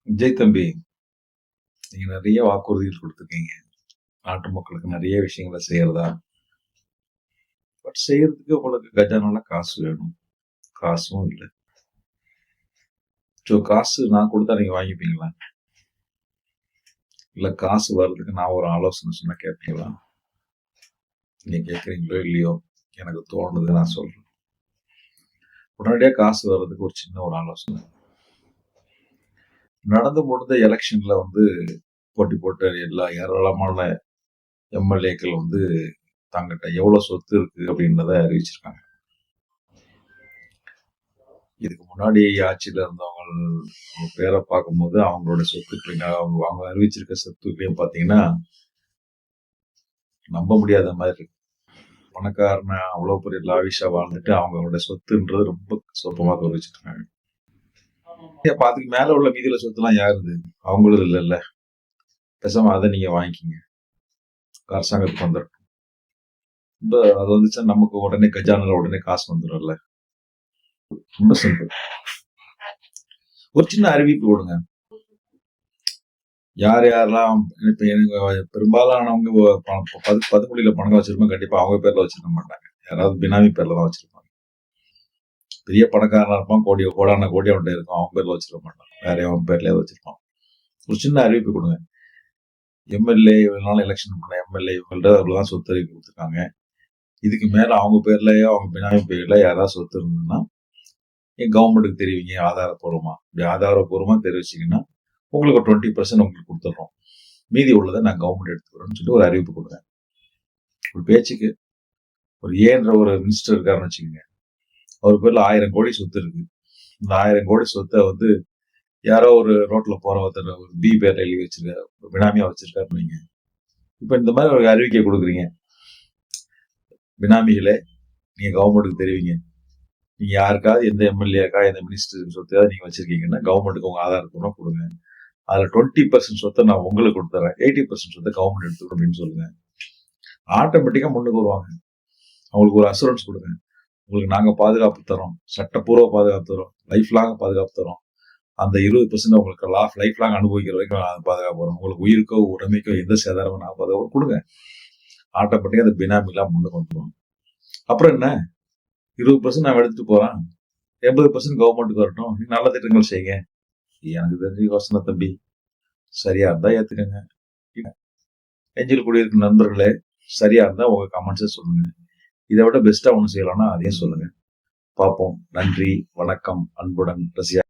விஜய் தம்பி, நீங்க நிறைய வாக்குறுதிகள் கொடுத்துருக்கீங்க. நாட்டு மக்களுக்கு நிறைய விஷயங்களை செய்யறதா. பட் செய்யறதுக்கு உங்களுக்கு கஜானால காசு வேணும். காசும் இல்லை. ஸோ காசு நான் கொடுத்தா நீங்க வாங்கிப்பீங்களா? இல்ல காசு வர்றதுக்கு நான் ஒரு ஆலோசனை சொன்னா கேட்பீங்களா? நீங்க கேட்குறீங்களோ இல்லையோ, எனக்கு தோணுது நான் சொல்றேன். உடனடியாக காசு வர்றதுக்கு ஒரு சின்ன ஒரு ஆலோசனை. நடந்து முடிந்த எலெக்ஷன்ல போட்டி போட்ட எல்லா ஏராளமான எம்எல்ஏக்கள் தங்கிட்ட எவ்வளவு சொத்து இருக்கு அப்படின்றத அறிவிச்சிருக்காங்க. இதுக்கு முன்னாடி ஆட்சியில இருந்தவங்க பேரை பார்க்கும்போது அவங்களோட சொத்துக்கள் அவங்க அறிவிச்சிருக்க சொத்துக்களையும் பார்த்தீங்கன்னா நம்ப முடியாத மாதிரி இருக்கு. பணக்காரன அவ்வளவு பெரிய லாவிஷா வாழ்ந்துட்டு அவங்களோட சொத்துன்றது ரொம்ப சொற்பமாக அறிவிச்சிருக்காங்க. அதுக்கு மேல உள்ள மீதியில சொத்துலாம் யாருது? அவங்களும் இல்லைல்ல. பேசாம அதை நீங்க வாங்கிக்கிங்க. அரசாங்கத்துக்கு வந்துடும். அது வந்துச்சா நமக்கு உடனே கஜானால உடனே காசு வந்துடும்ல. ரொம்ப சிம்பிள். ஒரு சின்ன அறிவிப்பு கொடுங்க. யார் யாரெல்லாம் இப்ப எனக்கு பெரும்பாலானவங்க பதுக்குடியில பணம் வச்சிருப்பாங்க. கண்டிப்பா அவங்க பேர்ல வச்சிருக்க மாட்டாங்க. யாராவது பினாமி பேர்ல தான் வச்சிருப்பாங்க. பெரிய பணக்காரனா இருப்பான், கோடான கோடி அவன்கிட்ட இருக்கும். அவங்க பேர்ல வச்சிருக்க மாட்டான். வேற அவன் பேர்ல வச்சிருப்பான். ஒரு சின்ன அறிவிப்பு கொடுங்க. எம்எல்ஏ இவங்களால எலெக்ஷன் பண்ண எம்எல்ஏ இவங்கள்ட்ட அவ்வளவுதான் சொத்து அறிவிப்பு கொடுத்துருக்காங்க. இதுக்கு மேல அவங்க பேர்லயோ அவங்க பினாமி பேர்ல யாராவது சொத்து இருந்ததுன்னா கவர்மெண்ட்டுக்கு தெரிவிங்க ஆதாரப்பூர்வமா. இப்படி ஆதாரப்பூர்வமா தெரிவிச்சீங்கன்னா உங்களுக்கு 20% உங்களுக்கு கொடுத்துட்றோம். மீதி உள்ளதை நான் கவர்மெண்ட் எடுத்துக்கிறோம்னு சொல்லிட்டு ஒரு அறிவிப்பு கொடுங்க. ஒரு பேச்சுக்கு ஒரு ஏன்ற ஒரு மினிஸ்டர் இருக்காருன்னு வச்சுக்கோங்க. அவர் பேர்ல 1000 கோடி சொத்து இருக்கு. இந்த 1000 கோடி சொத்தை யாரோ ஒரு ரோட்ல போற ஒருத்தர் ஒரு பி பேர்ல எழுதி வச்சிருக்காரு, பினாமியா வச்சிருக்காருன்னு வைங்க. இப்ப இந்த மாதிரி ஒரு அறிவிக்கை கொடுக்குறீங்க. பினாமிகளே, நீங்க கவர்மெண்ட்டுக்கு தெரிவிங்க. நீங்க யாருக்காவது எந்த எம்எல்ஏக்கா எந்த மினிஸ்டர் சொத்தையாவது நீங்க வச்சிருக்கீங்கன்னா கவர்மெண்ட்டுக்கு உங்க ஆதாரப்பூர்வமா கொடுங்க. அதுல 20% சொத்தை நான் உங்களுக்கு கொடுத்துறேன், 80% சொத்தை கவர்மெண்ட் எடுத்துக்கணும் அப்படின்னு சொல்லுங்க. ஆட்டோமேட்டிக்கா முன்னுக்கு வருவாங்க. அவங்களுக்கு ஒரு அசூரன்ஸ் கொடுங்க. உங்களுக்கு நாங்க பாதுகாப்பு தரோம், சட்டப்பூர்வ பாதுகாப்பு தரோம், லைஃப் லாங் பாதுகாப்பு தரோம். அந்த 20% உங்களுக்கு லைஃப் லாங் அனுபவிக்கிற வரைக்கும் நான் பாதுகாப்பு வரும். உங்களுக்கு உயிருக்கோ உடமைக்கோ எந்த சேதாரமும் நான் பாதுகாப்பு கொடுங்க. ஆட்டோமேட்டிக்கா அந்த பினாமிலாம் முன்னுக்கு வந்துருவாங்க. அப்புறம் என்ன, 20% நான் எடுத்துட்டு போறேன், 80% கவர்மெண்ட்டுக்கு வரட்டும். நீ நல்ல திட்டங்கள் செய்யுங்க. எனக்கு தெரிஞ்ச யோசனை தம்பி. சரியா இருந்தா ஏத்துக்கங்க. நெஞ்சில் கூடியிருக்கும் நண்பர்களே, சரியா இருந்தா உங்க கமெண்ட்ஸை சொல்லுங்க. இதை விட பெஸ்டா ஒண்ணு செய்யலாம்னா அதையும் சொல்லுங்க. பார்ப்போம். நன்றி, வணக்கம். அன்புடன் ரசிகா.